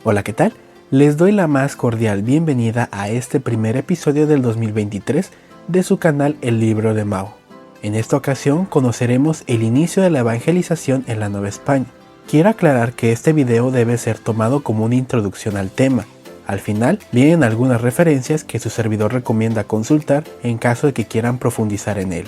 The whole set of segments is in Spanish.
Hola, ¿qué tal? Les doy la más cordial bienvenida a este primer episodio del 2023 de su canal El Libro de Mao. En esta ocasión conoceremos el inicio de la evangelización en la Nueva España. Quiero aclarar que este video debe ser tomado como una introducción al tema. Al final vienen algunas referencias que su servidor recomienda consultar en caso de que quieran profundizar en él.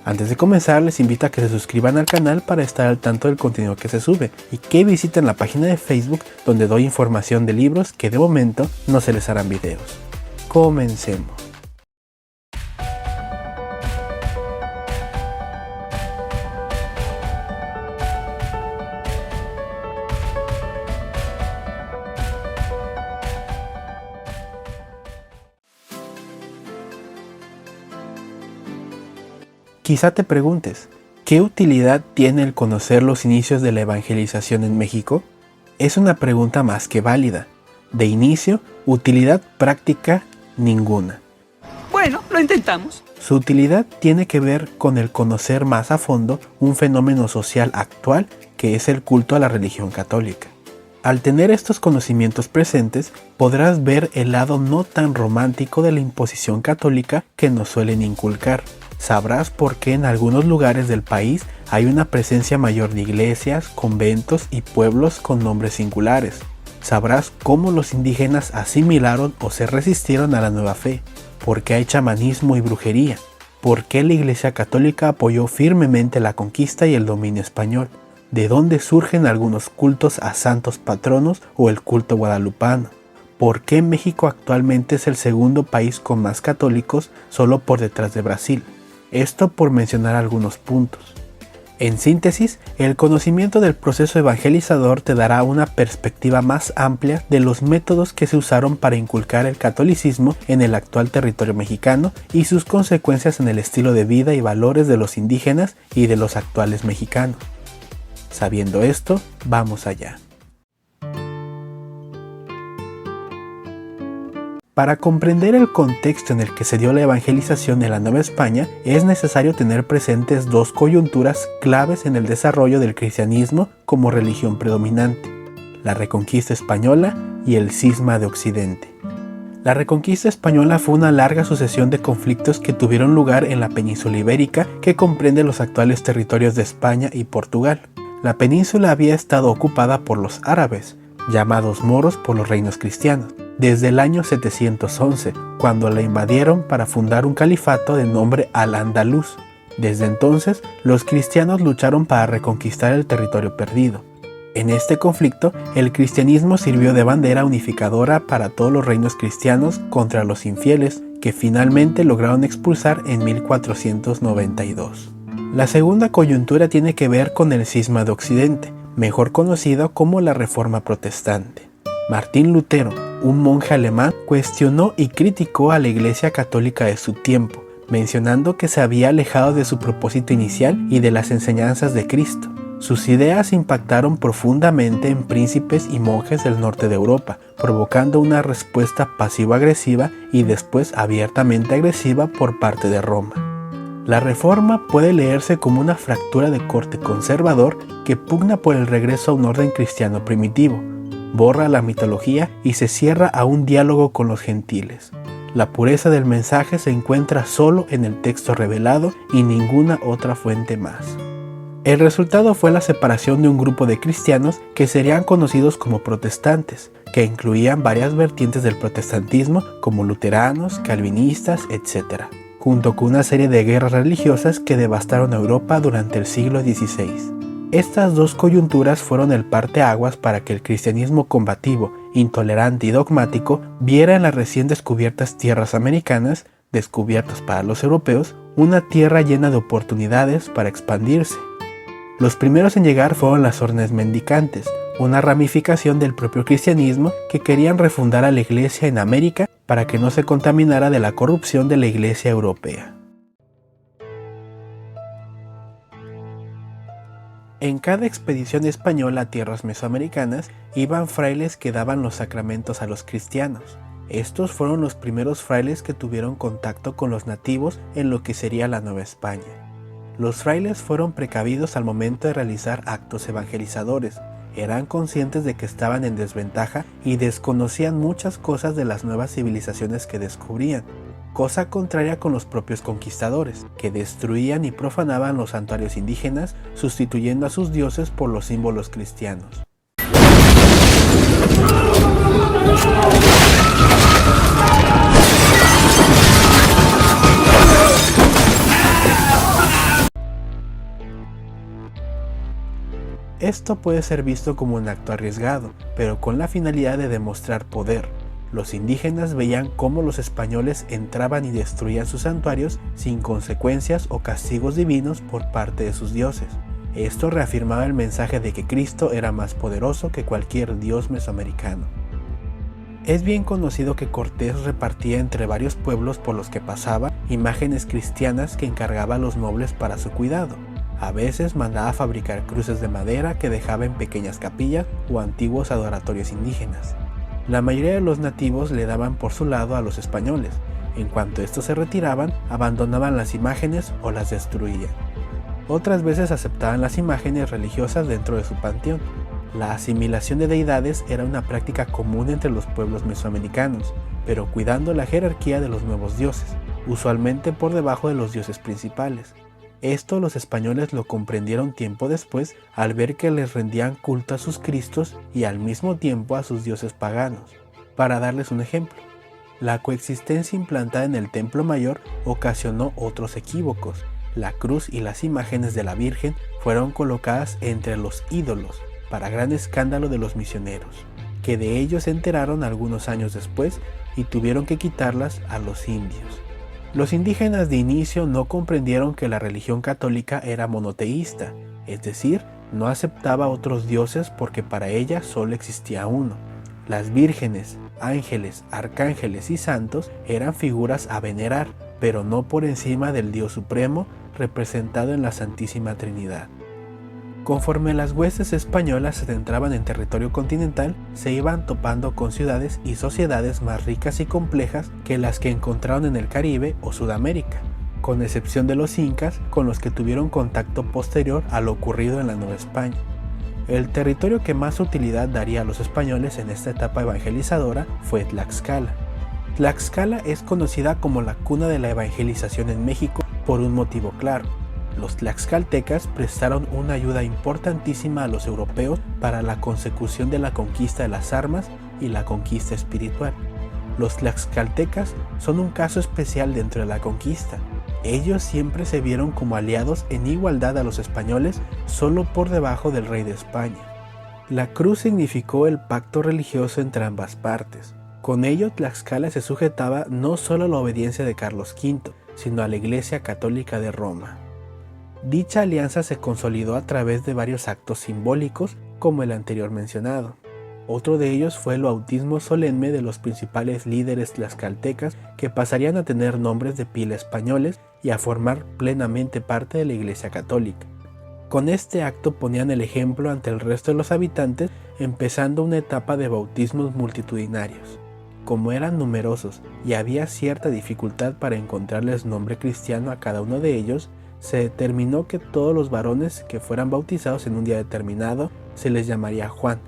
Antes de comenzar, les invito a que se suscriban al canal para estar al tanto del contenido que se sube y que visiten la página de Facebook donde doy información de libros que de momento no se les harán videos. Comencemos. Quizá te preguntes, ¿qué utilidad tiene el conocer los inicios de la evangelización en México? Es una pregunta más que válida. De inicio, utilidad práctica ninguna. Bueno, lo intentamos. Su utilidad tiene que ver con el conocer más a fondo un fenómeno social actual que es el culto a la religión católica. Al tener estos conocimientos presentes, podrás ver el lado no tan romántico de la imposición católica que nos suelen inculcar. Sabrás por qué en algunos lugares del país hay una presencia mayor de iglesias, conventos y pueblos con nombres singulares. Sabrás cómo los indígenas asimilaron o se resistieron a la nueva fe, por qué hay chamanismo y brujería, por qué la Iglesia Católica apoyó firmemente la conquista y el dominio español, de dónde surgen algunos cultos a santos patronos o el culto guadalupano, por qué México actualmente es el segundo país con más católicos solo por detrás de Brasil. Esto por mencionar algunos puntos. En síntesis, el conocimiento del proceso evangelizador te dará una perspectiva más amplia de los métodos que se usaron para inculcar el catolicismo en el actual territorio mexicano y sus consecuencias en el estilo de vida y valores de los indígenas y de los actuales mexicanos. Sabiendo esto, vamos allá. Para comprender el contexto en el que se dio la evangelización en la Nueva España, es necesario tener presentes dos coyunturas claves en el desarrollo del cristianismo como religión predominante: la Reconquista Española y el Cisma de Occidente. La Reconquista Española fue una larga sucesión de conflictos que tuvieron lugar en la península ibérica, que comprende los actuales territorios de España y Portugal. La península había estado ocupada por los árabes, llamados moros por los reinos cristianos, desde el año 711, cuando la invadieron para fundar un califato de nombre Al-Andalus. Desde entonces, los cristianos lucharon para reconquistar el territorio perdido. En este conflicto, el cristianismo sirvió de bandera unificadora para todos los reinos cristianos contra los infieles, que finalmente lograron expulsar en 1492. La segunda coyuntura tiene que ver con el Cisma de Occidente, mejor conocido como la Reforma Protestante. Martín Lutero, un monje alemán, cuestionó y criticó a la Iglesia Católica de su tiempo, mencionando que se había alejado de su propósito inicial y de las enseñanzas de Cristo. Sus ideas impactaron profundamente en príncipes y monjes del norte de Europa, provocando una respuesta pasivo-agresiva y después abiertamente agresiva por parte de Roma. La Reforma puede leerse como una fractura de corte conservador que pugna por el regreso a un orden cristiano primitivo, borra la mitología y se cierra a un diálogo con los gentiles. La pureza del mensaje se encuentra solo en el texto revelado y ninguna otra fuente más. El resultado fue la separación de un grupo de cristianos que serían conocidos como protestantes, que incluían varias vertientes del protestantismo como luteranos, calvinistas, etc., junto con una serie de guerras religiosas que devastaron a Europa durante el siglo XVI. Estas dos coyunturas fueron el parteaguas para que el cristianismo combativo, intolerante y dogmático viera en las recién descubiertas tierras americanas, descubiertas para los europeos, una tierra llena de oportunidades para expandirse. Los primeros en llegar fueron las órdenes mendicantes, una ramificación del propio cristianismo que querían refundar a la iglesia en América para que no se contaminara de la corrupción de la iglesia europea. En cada expedición española a tierras mesoamericanas iban frailes que daban los sacramentos a los cristianos. Estos fueron los primeros frailes que tuvieron contacto con los nativos en lo que sería la Nueva España. Los frailes fueron precavidos al momento de realizar actos evangelizadores, eran conscientes de que estaban en desventaja y desconocían muchas cosas de las nuevas civilizaciones que descubrían, cosa contraria con los propios conquistadores, que destruían y profanaban los santuarios indígenas, sustituyendo a sus dioses por los símbolos cristianos. Esto puede ser visto como un acto arriesgado, pero con la finalidad de demostrar poder. Los indígenas veían cómo los españoles entraban y destruían sus santuarios sin consecuencias o castigos divinos por parte de sus dioses. Esto reafirmaba el mensaje de que Cristo era más poderoso que cualquier dios mesoamericano. Es bien conocido que Cortés repartía entre varios pueblos por los que pasaba imágenes cristianas que encargaba a los nobles para su cuidado. A veces mandaba fabricar cruces de madera que dejaba en pequeñas capillas o antiguos adoratorios indígenas. La mayoría de los nativos le daban por su lado a los españoles. En cuanto estos se retiraban, abandonaban las imágenes o las destruían. Otras veces aceptaban las imágenes religiosas dentro de su panteón. La asimilación de deidades era una práctica común entre los pueblos mesoamericanos, pero cuidando la jerarquía de los nuevos dioses, usualmente por debajo de los dioses principales. Esto los españoles lo comprendieron tiempo después al ver que les rendían culto a sus cristos y al mismo tiempo a sus dioses paganos. Para darles un ejemplo, la coexistencia implantada en el Templo Mayor ocasionó otros equívocos. La cruz y las imágenes de la Virgen fueron colocadas entre los ídolos, para gran escándalo de los misioneros, que de ello se enteraron algunos años después y tuvieron que quitarlas a los indios. Los indígenas de inicio no comprendieron que la religión católica era monoteísta, es decir, no aceptaba otros dioses porque para ella solo existía uno. Las vírgenes, ángeles, arcángeles y santos eran figuras a venerar, pero no por encima del Dios Supremo representado en la Santísima Trinidad. Conforme las huestes españolas se adentraban en territorio continental, se iban topando con ciudades y sociedades más ricas y complejas que las que encontraron en el Caribe o Sudamérica, con excepción de los incas, con los que tuvieron contacto posterior a lo ocurrido en la Nueva España. El territorio que más utilidad daría a los españoles en esta etapa evangelizadora fue Tlaxcala. Tlaxcala es conocida como la cuna de la evangelización en México por un motivo claro. Los tlaxcaltecas prestaron una ayuda importantísima a los europeos para la consecución de la conquista de las armas y la conquista espiritual. Los tlaxcaltecas son un caso especial dentro de la conquista. Ellos siempre se vieron como aliados en igualdad a los españoles, solo por debajo del rey de España. La cruz significó el pacto religioso entre ambas partes. Con ello, Tlaxcala se sujetaba no solo a la obediencia de Carlos V, sino a la Iglesia Católica de Roma. Dicha alianza se consolidó a través de varios actos simbólicos, como el anterior mencionado. Otro de ellos fue el bautismo solemne de los principales líderes tlaxcaltecas, que pasarían a tener nombres de pila españoles y a formar plenamente parte de la Iglesia Católica. Con este acto ponían el ejemplo ante el resto de los habitantes, empezando una etapa de bautismos multitudinarios. Como eran numerosos y había cierta dificultad para encontrarles nombre cristiano a cada uno de ellos, se determinó que todos los varones que fueran bautizados en un día determinado se les llamaría Juan,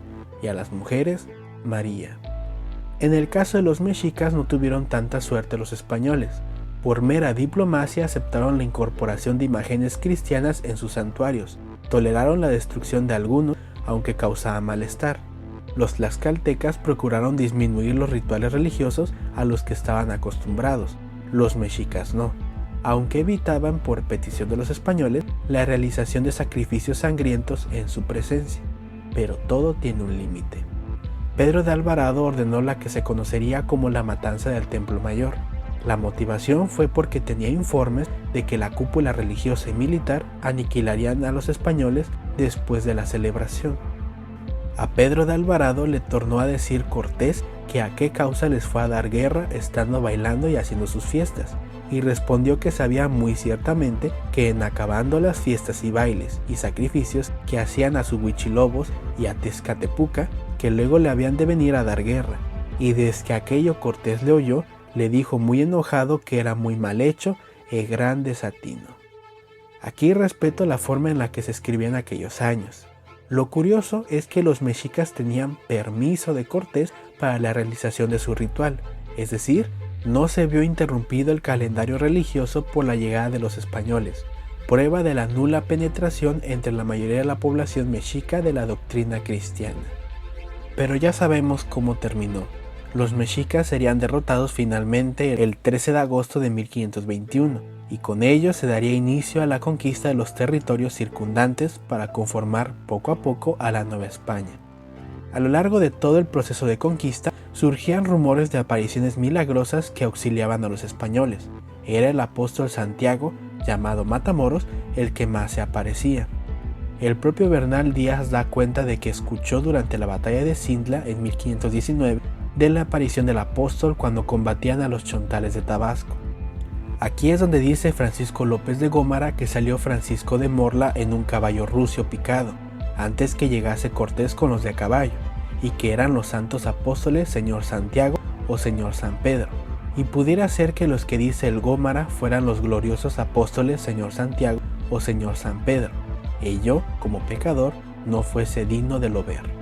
y a las mujeres, María. En el caso de los mexicas no tuvieron tanta suerte los españoles. Por mera diplomacia aceptaron la incorporación de imágenes cristianas en sus santuarios, toleraron la destrucción de algunos, aunque causaba malestar. Los tlaxcaltecas procuraron disminuir los rituales religiosos a los que estaban acostumbrados, los mexicas no, aunque evitaban por petición de los españoles la realización de sacrificios sangrientos en su presencia. Pero todo tiene un límite. Pedro de Alvarado ordenó la que se conocería como la matanza del Templo Mayor. La motivación fue porque tenía informes de que la cúpula religiosa y militar aniquilarían a los españoles después de la celebración. A Pedro de Alvarado le tornó a decir Cortés que a qué causa les fue a dar guerra estando bailando y haciendo sus fiestas, y respondió que sabía muy ciertamente que en acabando las fiestas y bailes y sacrificios que hacían a sus huichilobos y a Tezcatepuca, que luego le habían de venir a dar guerra, y desde que aquello Cortés le oyó, le dijo muy enojado que era muy mal hecho e gran desatino. Aquí respeto la forma en la que se escribía en aquellos años. Lo curioso es que los mexicas tenían permiso de Cortés para la realización de su ritual, es decir, no se vio interrumpido el calendario religioso por la llegada de los españoles, prueba de la nula penetración entre la mayoría de la población mexica de la doctrina cristiana. Pero ya sabemos cómo terminó. Los mexicas serían derrotados finalmente el 13 de agosto de 1521, y con ello se daría inicio a la conquista de los territorios circundantes para conformar poco a poco a la Nueva España. A lo largo de todo el proceso de conquista, surgían rumores de apariciones milagrosas que auxiliaban a los españoles. Era el apóstol Santiago, llamado Matamoros, el que más se aparecía. El propio Bernal Díaz da cuenta de que escuchó durante la batalla de Cintla en 1519 de la aparición del apóstol cuando combatían a los chontales de Tabasco. Aquí es donde dice Francisco López de Gómara que salió Francisco de Morla en un caballo rucio picado, antes que llegase Cortés con los de a caballo, y que eran los santos apóstoles Señor Santiago o Señor San Pedro, y pudiera ser que los que dice el Gómara fueran los gloriosos apóstoles Señor Santiago o Señor San Pedro, y yo, como pecador, no fuese digno de lo ver.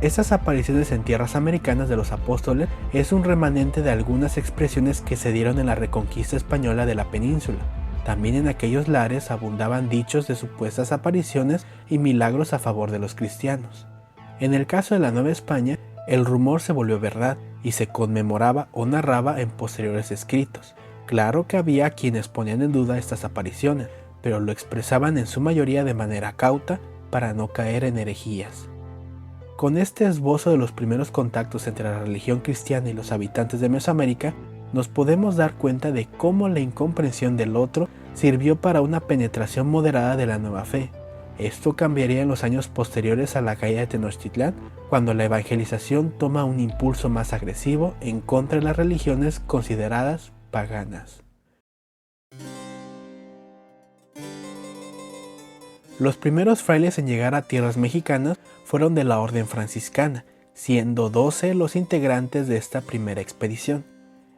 Estas apariciones en tierras americanas de los apóstoles es un remanente de algunas expresiones que se dieron en la reconquista española de la península. También en aquellos lares abundaban dichos de supuestas apariciones y milagros a favor de los cristianos. En el caso de la Nueva España, el rumor se volvió verdad y se conmemoraba o narraba en posteriores escritos. Claro que había quienes ponían en duda estas apariciones, pero lo expresaban en su mayoría de manera cauta para no caer en herejías. Con este esbozo de los primeros contactos entre la religión cristiana y los habitantes de Mesoamérica, nos podemos dar cuenta de cómo la incomprensión del otro sirvió para una penetración moderada de la nueva fe. Esto cambiaría en los años posteriores a la caída de Tenochtitlán, cuando la evangelización toma un impulso más agresivo en contra de las religiones consideradas paganas. Los primeros frailes en llegar a tierras mexicanas fueron de la orden franciscana, siendo 12 los integrantes de esta primera expedición.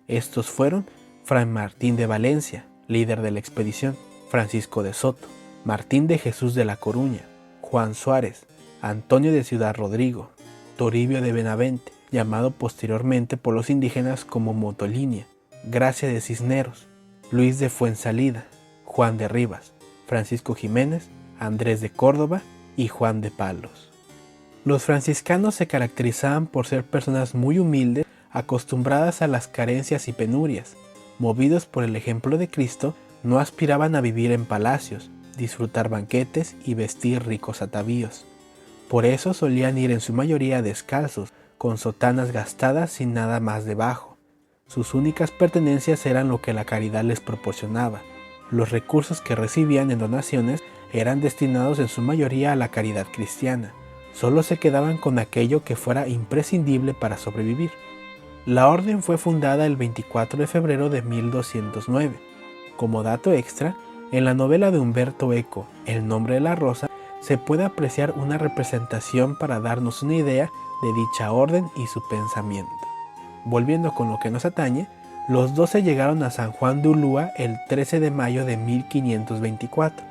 Estos fueron Fray Martín de Valencia, líder de la expedición, Francisco de Soto, Martín de Jesús de la Coruña, Juan Suárez, Antonio de Ciudad Rodrigo, Toribio de Benavente, llamado posteriormente por los indígenas como Motolinia, Gracia de Cisneros, Luis de Fuensalida, Juan de Rivas, Francisco Jiménez, Andrés de Córdoba y Juan de Palos. Los franciscanos se caracterizaban por ser personas muy humildes, acostumbradas a las carencias y penurias. Movidos por el ejemplo de Cristo, no aspiraban a vivir en palacios, disfrutar banquetes y vestir ricos atavíos. Por eso solían ir en su mayoría descalzos, con sotanas gastadas sin nada más debajo. Sus únicas pertenencias eran lo que la caridad les proporcionaba. Los recursos que recibían en donaciones eran destinados en su mayoría a la caridad cristiana. Solo se quedaban con aquello que fuera imprescindible para sobrevivir. La orden fue fundada el 24 de febrero de 1209. Como dato extra, en la novela de Humberto Eco, El nombre de la rosa, se puede apreciar una representación para darnos una idea de dicha orden y su pensamiento. Volviendo con lo que nos atañe, los 12 llegaron a San Juan de Ulúa el 13 de mayo de 1524.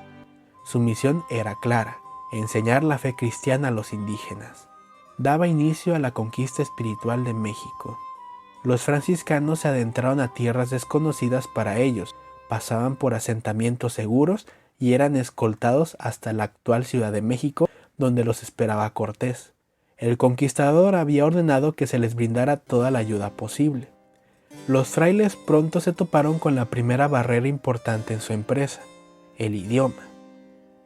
Su misión era clara: enseñar la fe cristiana a los indígenas. Daba inicio a la conquista espiritual de México. Los franciscanos se adentraron a tierras desconocidas para ellos, pasaban por asentamientos seguros y eran escoltados hasta la actual Ciudad de México, donde los esperaba Cortés. El conquistador había ordenado que se les brindara toda la ayuda posible. Los frailes pronto se toparon con la primera barrera importante en su empresa: el idioma.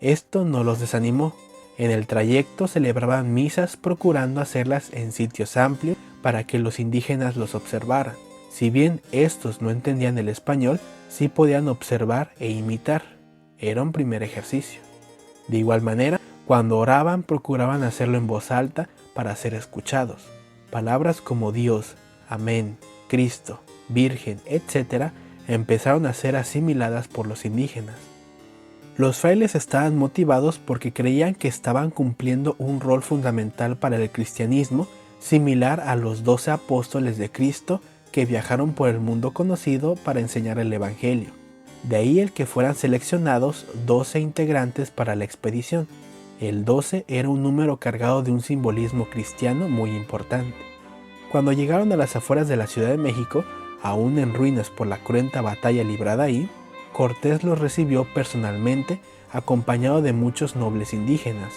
Esto no los desanimó. En el trayecto celebraban misas procurando hacerlas en sitios amplios para que los indígenas los observaran. Si bien estos no entendían el español, sí podían observar e imitar. Era un primer ejercicio. De igual manera, cuando oraban procuraban hacerlo en voz alta para ser escuchados. Palabras como Dios, Amén, Cristo, Virgen, etc. empezaron a ser asimiladas por los indígenas. Los frailes estaban motivados porque creían que estaban cumpliendo un rol fundamental para el cristianismo, similar a los 12 apóstoles de Cristo que viajaron por el mundo conocido para enseñar el Evangelio. De ahí el que fueran seleccionados 12 integrantes para la expedición. El 12 era un número cargado de un simbolismo cristiano muy importante. Cuando llegaron a las afueras de la Ciudad de México, aún en ruinas por la cruenta batalla librada ahí, Cortés los recibió personalmente acompañado de muchos nobles indígenas.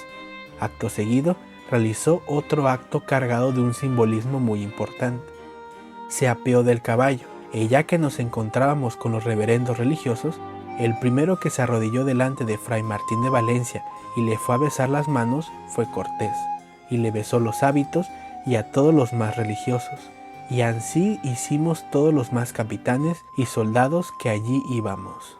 Acto seguido, realizó otro acto cargado de un simbolismo muy importante. Se apeó del caballo, y ya que nos encontrábamos con los reverendos religiosos, el primero que se arrodilló delante de Fray Martín de Valencia y le fue a besar las manos fue Cortés, y le besó los hábitos y a todos los más religiosos, y así hicimos todos los más capitanes y soldados que allí íbamos.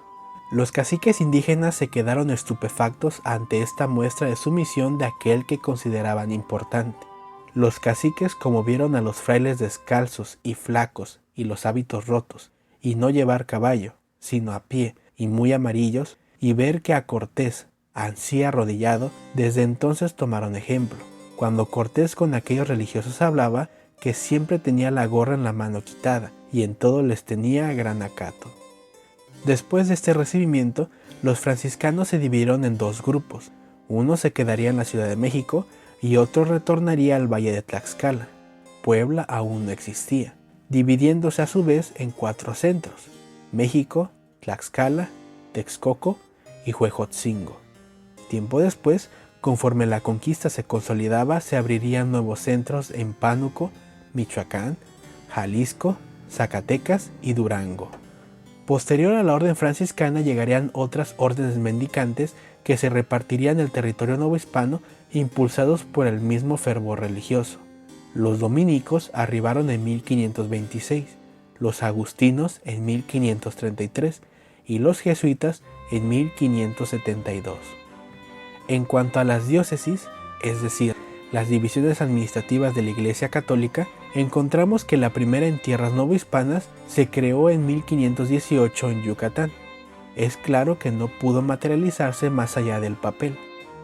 Los caciques indígenas se quedaron estupefactos ante esta muestra de sumisión de aquel que consideraban importante. Los caciques, como vieron a los frailes descalzos y flacos y los hábitos rotos, y no llevar caballo, sino a pie y muy amarillos, y ver que a Cortés, ansí arrodillado, desde entonces tomaron ejemplo. Cuando Cortés con aquellos religiosos hablaba, que siempre tenía la gorra en la mano quitada, y en todo les tenía gran acato. Después de este recibimiento, los franciscanos se dividieron en dos grupos. Uno se quedaría en la Ciudad de México y otro retornaría al Valle de Tlaxcala. Puebla aún no existía, dividiéndose a su vez en 4 centros: México, Tlaxcala, Texcoco y Huejotzingo. Tiempo después, conforme la conquista se consolidaba, se abrirían nuevos centros en Pánuco, Michoacán, Jalisco, Zacatecas y Durango. Posterior a la orden franciscana llegarían otras órdenes mendicantes que se repartirían el territorio novohispano impulsados por el mismo fervor religioso. Los dominicos arribaron en 1526, los agustinos en 1533 y los jesuitas en 1572. En cuanto a las diócesis, es decir, las divisiones administrativas de la Iglesia Católica, encontramos que la primera en tierras novohispanas se creó en 1518 en Yucatán. Es claro que no pudo materializarse más allá del papel.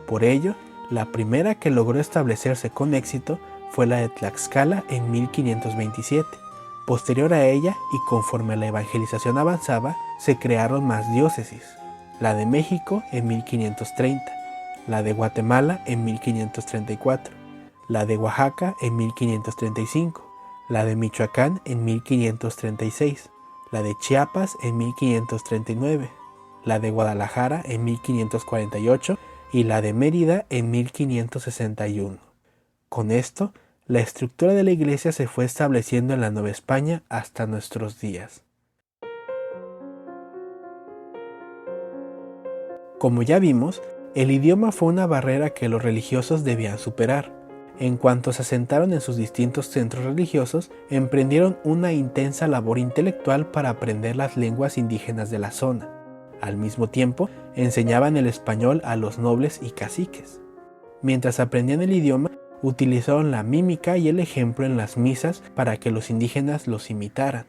Por ello, la primera que logró establecerse con éxito fue la de Tlaxcala en 1527. Posterior a ella, y conforme la evangelización avanzaba, se crearon más diócesis. La de México en 1530, la de Guatemala en 1534, la de Oaxaca en 1535, la de Michoacán en 1536, la de Chiapas en 1539, la de Guadalajara en 1548 y la de Mérida en 1561. Con esto, la estructura de la iglesia se fue estableciendo en la Nueva España hasta nuestros días. Como ya vimos, el idioma fue una barrera que los religiosos debían superar. En cuanto se asentaron en sus distintos centros religiosos, emprendieron una intensa labor intelectual para aprender las lenguas indígenas de la zona. Al mismo tiempo, enseñaban el español a los nobles y caciques. Mientras aprendían el idioma, utilizaron la mímica y el ejemplo en las misas para que los indígenas los imitaran.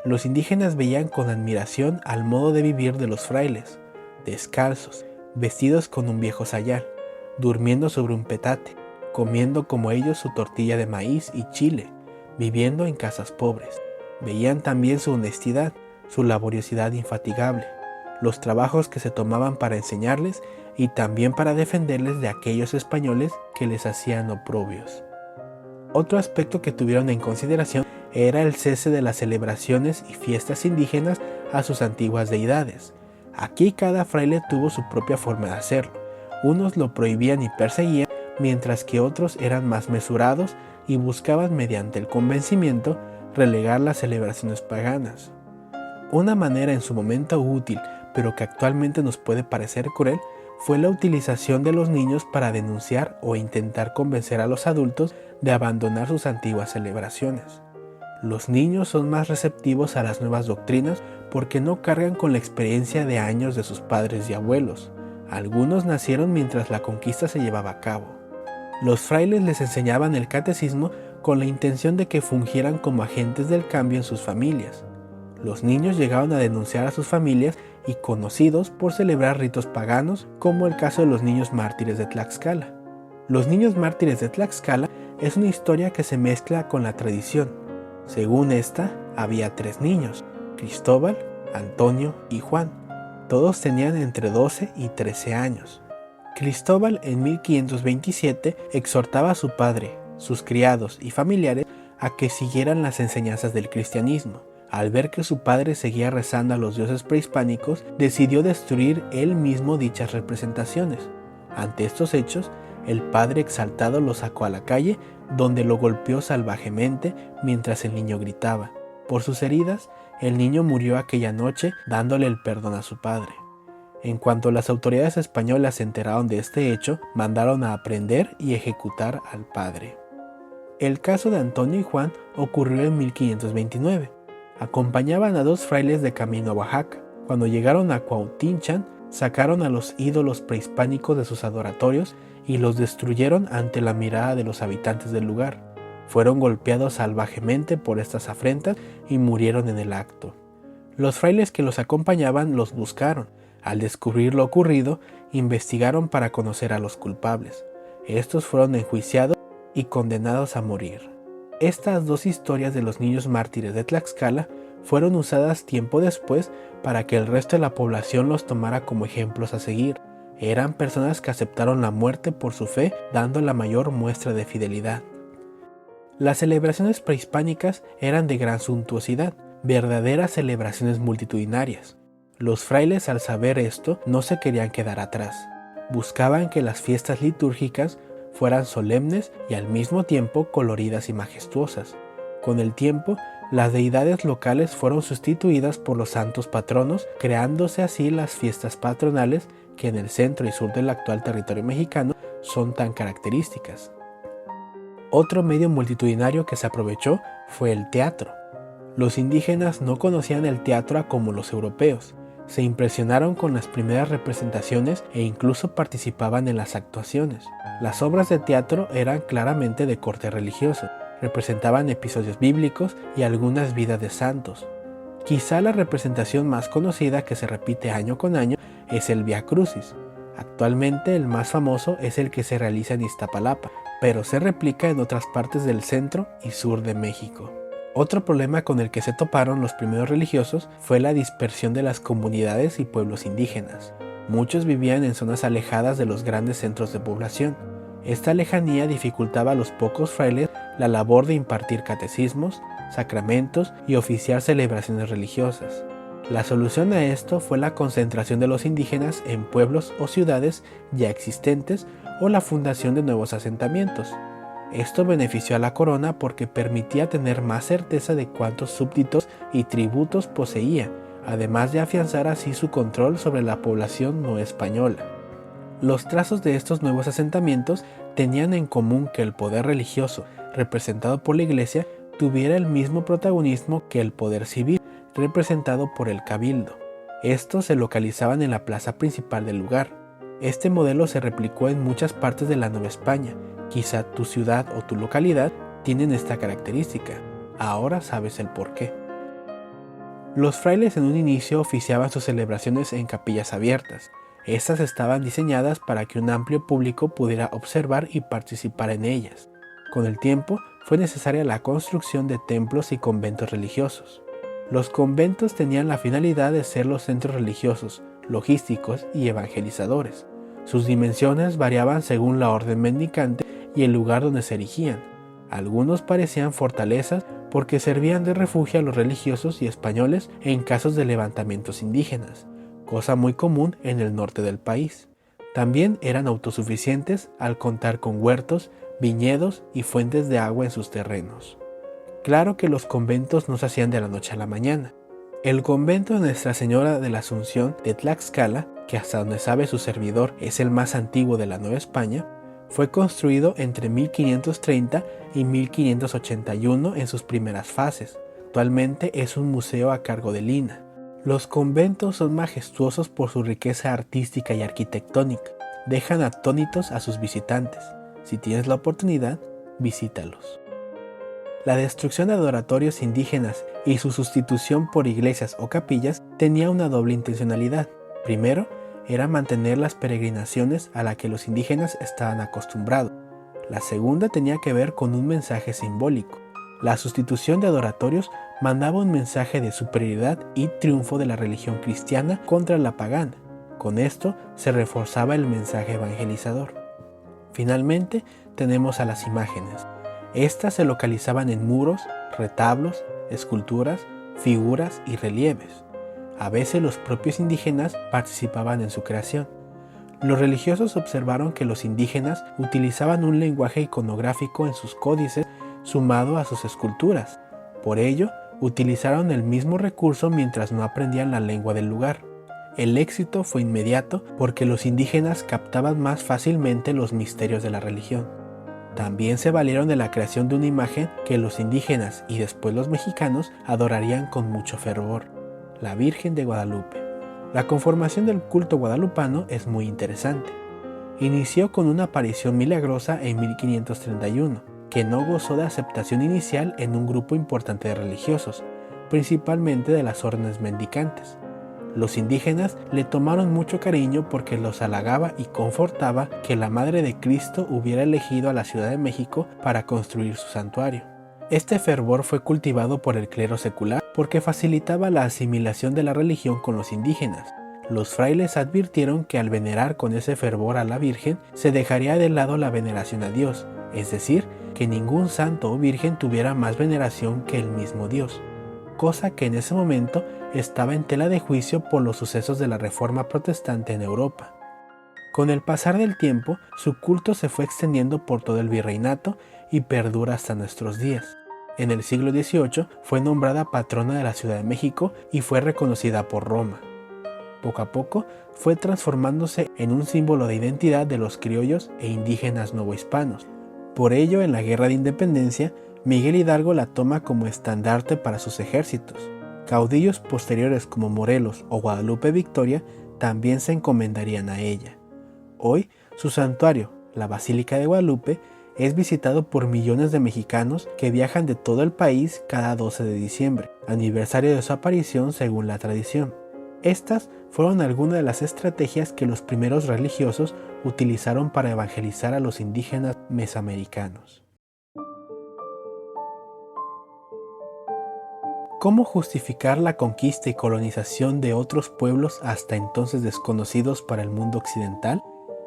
Los indígenas veían con admiración al modo de vivir de los frailes, descalzos, vestidos con un viejo sayal, durmiendo sobre un petate, comiendo como ellos su tortilla de maíz y chile, viviendo en casas pobres. Veían también su honestidad, su laboriosidad infatigable, los trabajos que se tomaban para enseñarles y también para defenderles de aquellos españoles que les hacían oprobios. Otro aspecto que tuvieron en consideración era el cese de las celebraciones y fiestas indígenas a sus antiguas deidades. Aquí cada fraile tuvo su propia forma de hacerlo. Unos lo prohibían y perseguían, mientras que otros eran más mesurados y buscaban mediante el convencimiento relegar las celebraciones paganas. Una manera en su momento útil, pero que actualmente nos puede parecer cruel, fue la utilización de los niños para denunciar o intentar convencer a los adultos de abandonar sus antiguas celebraciones. Los niños son más receptivos a las nuevas doctrinas porque no cargan con la experiencia de años de sus padres y abuelos. Algunos nacieron mientras la conquista se llevaba a cabo. Los frailes les enseñaban el catecismo con la intención de que fungieran como agentes del cambio en sus familias. Los niños llegaban a denunciar a sus familias y conocidos por celebrar ritos paganos, como el caso de los niños mártires de Tlaxcala. Los niños mártires de Tlaxcala es una historia que se mezcla con la tradición. Según esta, había 3 niños, Cristóbal, Antonio y Juan. Todos tenían entre 12 y 13 años. Cristóbal en 1527 exhortaba a su padre, sus criados y familiares a que siguieran las enseñanzas del cristianismo. Al ver que su padre seguía rezando a los dioses prehispánicos, decidió destruir él mismo dichas representaciones. Ante estos hechos, el padre exaltado lo sacó a la calle, donde lo golpeó salvajemente mientras el niño gritaba. Por sus heridas, el niño murió aquella noche, dándole el perdón a su padre. En cuanto las autoridades españolas se enteraron de este hecho, mandaron a aprender y ejecutar al padre. El caso de Antonio y Juan ocurrió en 1529. Acompañaban a 2 frailes de camino a Oaxaca. Cuando llegaron a Cuautinchan, sacaron a los ídolos prehispánicos de sus adoratorios y los destruyeron ante la mirada de los habitantes del lugar. Fueron golpeados salvajemente por estas afrentas y murieron en el acto. Los frailes que los acompañaban los buscaron. Al descubrir lo ocurrido, investigaron para conocer a los culpables. Estos fueron enjuiciados y condenados a morir. Estas 2 historias de los niños mártires de Tlaxcala fueron usadas tiempo después para que el resto de la población los tomara como ejemplos a seguir. Eran personas que aceptaron la muerte por su fe, dando la mayor muestra de fidelidad. Las celebraciones prehispánicas eran de gran suntuosidad, verdaderas celebraciones multitudinarias. Los frailes, al saber esto, no se querían quedar atrás. Buscaban que las fiestas litúrgicas fueran solemnes y al mismo tiempo coloridas y majestuosas. Con el tiempo, las deidades locales fueron sustituidas por los santos patronos, creándose así las fiestas patronales que en el centro y sur del actual territorio mexicano son tan características. Otro medio multitudinario que se aprovechó fue el teatro. Los indígenas no conocían el teatro como los europeos. Se impresionaron con las primeras representaciones e incluso participaban en las actuaciones. Las obras de teatro eran claramente de corte religioso, representaban episodios bíblicos y algunas vidas de santos. Quizá la representación más conocida que se repite año con año es el Vía Crucis. Actualmente el más famoso es el que se realiza en Iztapalapa, pero se replica en otras partes del centro y sur de México. Otro problema con el que se toparon los primeros religiosos fue la dispersión de las comunidades y pueblos indígenas. Muchos vivían en zonas alejadas de los grandes centros de población. Esta lejanía dificultaba a los pocos frailes la labor de impartir catecismos, sacramentos y oficiar celebraciones religiosas. La solución a esto fue la concentración de los indígenas en pueblos o ciudades ya existentes o la fundación de nuevos asentamientos. Esto benefició a la corona porque permitía tener más certeza de cuántos súbditos y tributos poseía, además de afianzar así su control sobre la población no española. Los trazos de estos nuevos asentamientos tenían en común que el poder religioso, representado por la Iglesia, tuviera el mismo protagonismo que el poder civil, representado por el cabildo. Estos se localizaban en la plaza principal del lugar. Este modelo se replicó en muchas partes de la Nueva España. Quizá tu ciudad o tu localidad tienen esta característica. Ahora sabes el porqué. Los frailes en un inicio oficiaban sus celebraciones en capillas abiertas. Estas estaban diseñadas para que un amplio público pudiera observar y participar en ellas. Con el tiempo fue necesaria la construcción de templos y conventos religiosos. Los conventos tenían la finalidad de ser los centros religiosos, logísticos y evangelizadores. Sus dimensiones variaban según la orden mendicante y el lugar donde se erigían. Algunos parecían fortalezas porque servían de refugio a los religiosos y españoles en casos de levantamientos indígenas, cosa muy común en el norte del país. También eran autosuficientes al contar con huertos, viñedos y fuentes de agua en sus terrenos. Claro que los conventos no se hacían de la noche a la mañana. El convento de Nuestra Señora de la Asunción de Tlaxcala, que hasta donde sabe su servidor es el más antiguo de la Nueva España, fue construido entre 1530 y 1581 en sus primeras fases. Actualmente es un museo a cargo de Lina. Los conventos son majestuosos por su riqueza artística y arquitectónica. Dejan atónitos a sus visitantes. Si tienes la oportunidad, visítalos. La destrucción de adoratorios indígenas y su sustitución por iglesias o capillas tenía una doble intencionalidad. Primero, era mantener las peregrinaciones a las que los indígenas estaban acostumbrados. La segunda tenía que ver con un mensaje simbólico. La sustitución de adoratorios mandaba un mensaje de superioridad y triunfo de la religión cristiana contra la pagana. Con esto se reforzaba el mensaje evangelizador. Finalmente, tenemos a las imágenes. Estas se localizaban en muros, retablos, esculturas, figuras y relieves. A veces los propios indígenas participaban en su creación. Los religiosos observaron que los indígenas utilizaban un lenguaje iconográfico en sus códices sumado a sus esculturas. Por ello, utilizaron el mismo recurso mientras no aprendían la lengua del lugar. El éxito fue inmediato porque los indígenas captaban más fácilmente los misterios de la religión. También se valieron de la creación de una imagen que los indígenas y después los mexicanos adorarían con mucho fervor: la Virgen de Guadalupe. La conformación del culto guadalupano es muy interesante. Inició con una aparición milagrosa en 1531, que no gozó de aceptación inicial en un grupo importante de religiosos, principalmente de las órdenes mendicantes. Los indígenas le tomaron mucho cariño porque los halagaba y confortaba que la Madre de Cristo hubiera elegido a la Ciudad de México para construir su santuario. Este fervor fue cultivado por el clero secular porque facilitaba la asimilación de la religión con los indígenas. Los frailes advirtieron que al venerar con ese fervor a la Virgen se dejaría de lado la veneración a Dios, es decir, que ningún santo o virgen tuviera más veneración que el mismo Dios, cosa que en ese momento estaba en tela de juicio por los sucesos de la Reforma Protestante en Europa. Con el pasar del tiempo, su culto se fue extendiendo por todo el virreinato y perdura hasta nuestros días. En el siglo XVIII fue nombrada patrona de la Ciudad de México y fue reconocida por Roma. Poco a poco fue transformándose en un símbolo de identidad de los criollos e indígenas novohispanos. Por ello, en la Guerra de Independencia, Miguel Hidalgo la toma como estandarte para sus ejércitos. Caudillos posteriores como Morelos o Guadalupe Victoria también se encomendarían a ella. Hoy, su santuario, la Basílica de Guadalupe, es visitado por millones de mexicanos que viajan de todo el país cada 12 de diciembre, aniversario de su aparición según la tradición. Estas fueron algunas de las estrategias que los primeros religiosos utilizaron para evangelizar a los indígenas mesoamericanos. ¿Cómo justificar la conquista y colonización de otros pueblos hasta entonces desconocidos para el mundo occidental?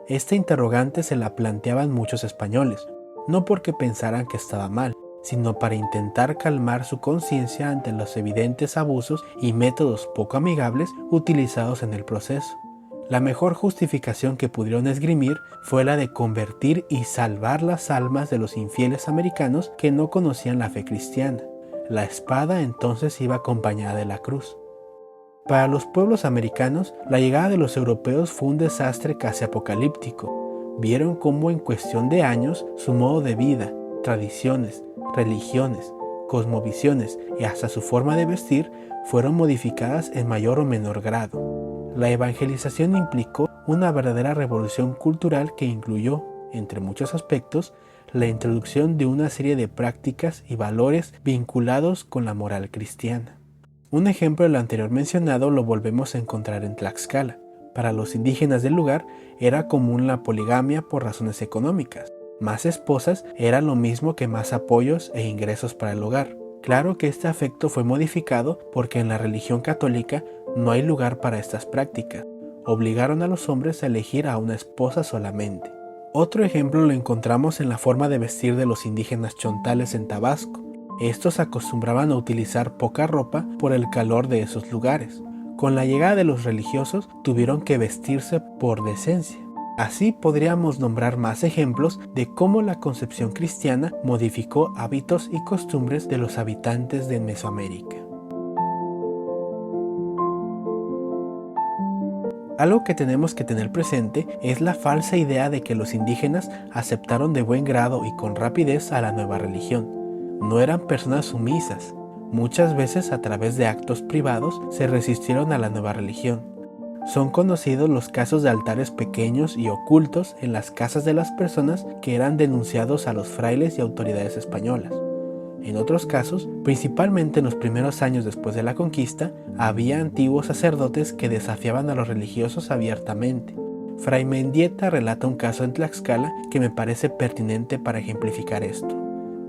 Esta interrogante se la planteaban muchos españoles, no porque pensaran que estaba mal, sino para intentar calmar su conciencia ante los evidentes abusos y métodos poco amigables utilizados en el proceso. La mejor justificación que pudieron esgrimir fue la de convertir y salvar las almas de los infieles americanos que no conocían la fe cristiana. La espada entonces iba acompañada de la cruz. Para los pueblos americanos, la llegada de los europeos fue un desastre casi apocalíptico. Vieron cómo en cuestión de años su modo de vida, tradiciones, religiones, cosmovisiones y hasta su forma de vestir fueron modificadas en mayor o menor grado. La evangelización implicó una verdadera revolución cultural que incluyó, entre muchos aspectos, la introducción de una serie de prácticas y valores vinculados con la moral cristiana. Un ejemplo de lo anterior mencionado lo volvemos a encontrar en Tlaxcala. Para los indígenas del lugar era común la poligamia por razones económicas. Más esposas era lo mismo que más apoyos e ingresos para el hogar. Claro que este afecto fue modificado porque en la religión católica no hay lugar para estas prácticas. Obligaron a los hombres a elegir a una esposa solamente. Otro ejemplo lo encontramos en la forma de vestir de los indígenas chontales en Tabasco. Estos acostumbraban a utilizar poca ropa por el calor de esos lugares. Con la llegada de los religiosos tuvieron que vestirse por decencia. Así podríamos nombrar más ejemplos de cómo la concepción cristiana modificó hábitos y costumbres de los habitantes de Mesoamérica. Algo que tenemos que tener presente es la falsa idea de que los indígenas aceptaron de buen grado y con rapidez a la nueva religión. No eran personas sumisas. Muchas veces a través de actos privados se resistieron a la nueva religión. Son conocidos los casos de altares pequeños y ocultos en las casas de las personas que eran denunciados a los frailes y autoridades españolas. En otros casos, principalmente en los primeros años después de la conquista, había antiguos sacerdotes que desafiaban a los religiosos abiertamente. Fray Mendieta relata un caso en Tlaxcala que me parece pertinente para ejemplificar esto.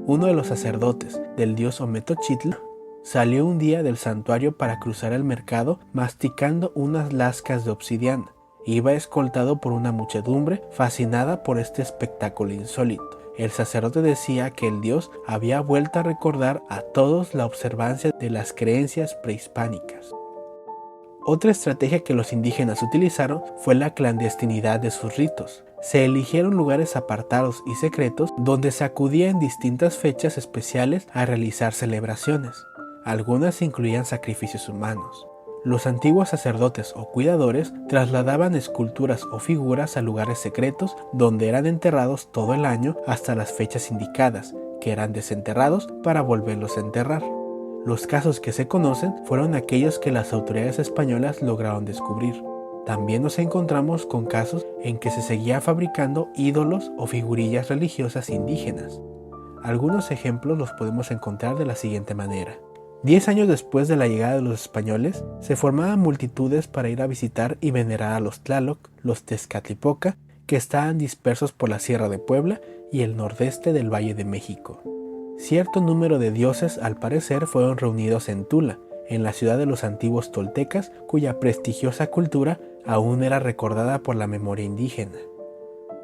Uno de los sacerdotes del dios Ometochitl salió un día del santuario para cruzar el mercado masticando unas lascas de obsidiana Iba escoltado por una muchedumbre fascinada por este espectáculo insólito. El sacerdote decía que el dios había vuelto a recordar a todos la observancia de las creencias prehispánicas. Otra estrategia que los indígenas utilizaron fue la clandestinidad de sus ritos. Se eligieron lugares apartados y secretos donde se acudía en distintas fechas especiales a realizar celebraciones. Algunas incluían sacrificios humanos. Los antiguos sacerdotes o cuidadores trasladaban esculturas o figuras a lugares secretos donde eran enterrados todo el año hasta las fechas indicadas, que eran desenterrados para volverlos a enterrar. Los casos que se conocen fueron aquellos que las autoridades españolas lograron descubrir. También nos encontramos con casos en que se seguía fabricando ídolos o figurillas religiosas indígenas. Algunos ejemplos los podemos encontrar de la siguiente manera. 10 años después de la llegada de los españoles, se formaban multitudes para ir a visitar y venerar a los Tlaloc, los Tezcatlipoca, que estaban dispersos por la Sierra de Puebla y el nordeste del Valle de México. Cierto número de dioses, al parecer, fueron reunidos en Tula, en la ciudad de los antiguos toltecas, cuya prestigiosa cultura aún era recordada por la memoria indígena.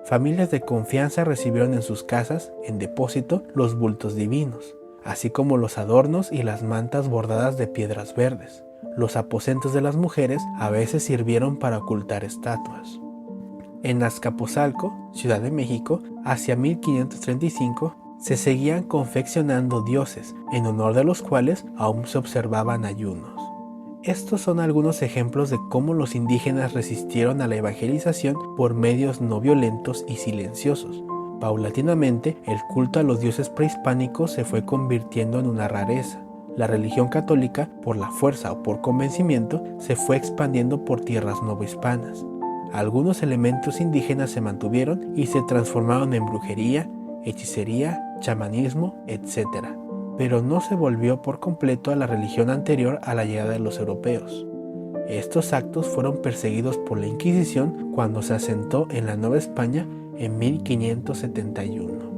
Familias de confianza recibieron en sus casas, en depósito, los bultos divinos, así como los adornos y las mantas bordadas de piedras verdes. Los aposentos de las mujeres a veces sirvieron para ocultar estatuas. En Azcapotzalco, Ciudad de México, hacia 1535, se seguían confeccionando dioses, en honor de los cuales aún se observaban ayunos. Estos son algunos ejemplos de cómo los indígenas resistieron a la evangelización por medios no violentos y silenciosos. Paulatinamente, el culto a los dioses prehispánicos se fue convirtiendo en una rareza. La religión católica, por la fuerza o por convencimiento, se fue expandiendo por tierras novohispanas. Algunos elementos indígenas se mantuvieron y se transformaron en brujería, hechicería, chamanismo, etc. Pero no se volvió por completo a la religión anterior a la llegada de los europeos. Estos actos fueron perseguidos por la Inquisición cuando se asentó en la Nueva España en 1571.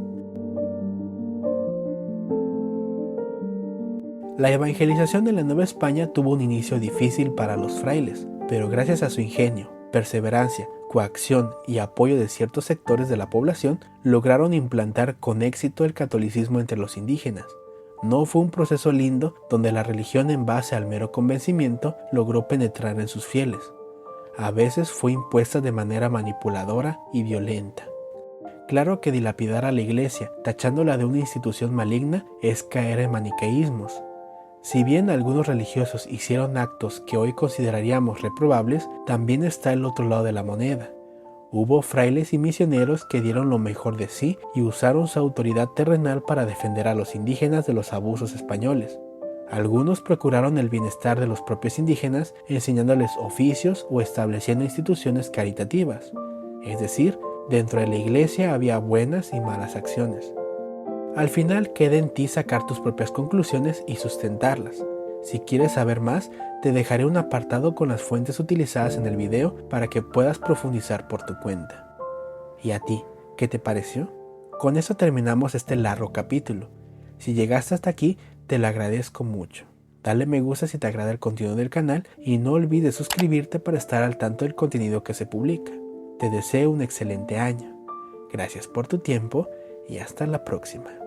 La evangelización de la Nueva España tuvo un inicio difícil para los frailes, pero gracias a su ingenio, perseverancia, coacción y apoyo de ciertos sectores de la población, lograron implantar con éxito el catolicismo entre los indígenas. No fue un proceso lindo donde la religión en base al mero convencimiento logró penetrar en sus fieles. A veces fue impuesta de manera manipuladora y violenta. Claro que dilapidar a la iglesia, tachándola de una institución maligna, es caer en maniqueísmos. Si bien algunos religiosos hicieron actos que hoy consideraríamos reprobables, también está el otro lado de la moneda. Hubo frailes y misioneros que dieron lo mejor de sí y usaron su autoridad terrenal para defender a los indígenas de los abusos españoles. Algunos procuraron el bienestar de los propios indígenas enseñándoles oficios o estableciendo instituciones caritativas. Es decir, dentro de la iglesia había buenas y malas acciones. Al final queda en ti sacar tus propias conclusiones y sustentarlas. Si quieres saber más, te dejaré un apartado con las fuentes utilizadas en el video para que puedas profundizar por tu cuenta. ¿Y a ti, qué te pareció? Con eso terminamos este largo capítulo. Si llegaste hasta aquí, te lo agradezco mucho. Dale me gusta si te agrada el contenido del canal y no olvides suscribirte para estar al tanto del contenido que se publica. Te deseo un excelente año. Gracias por tu tiempo y hasta la próxima.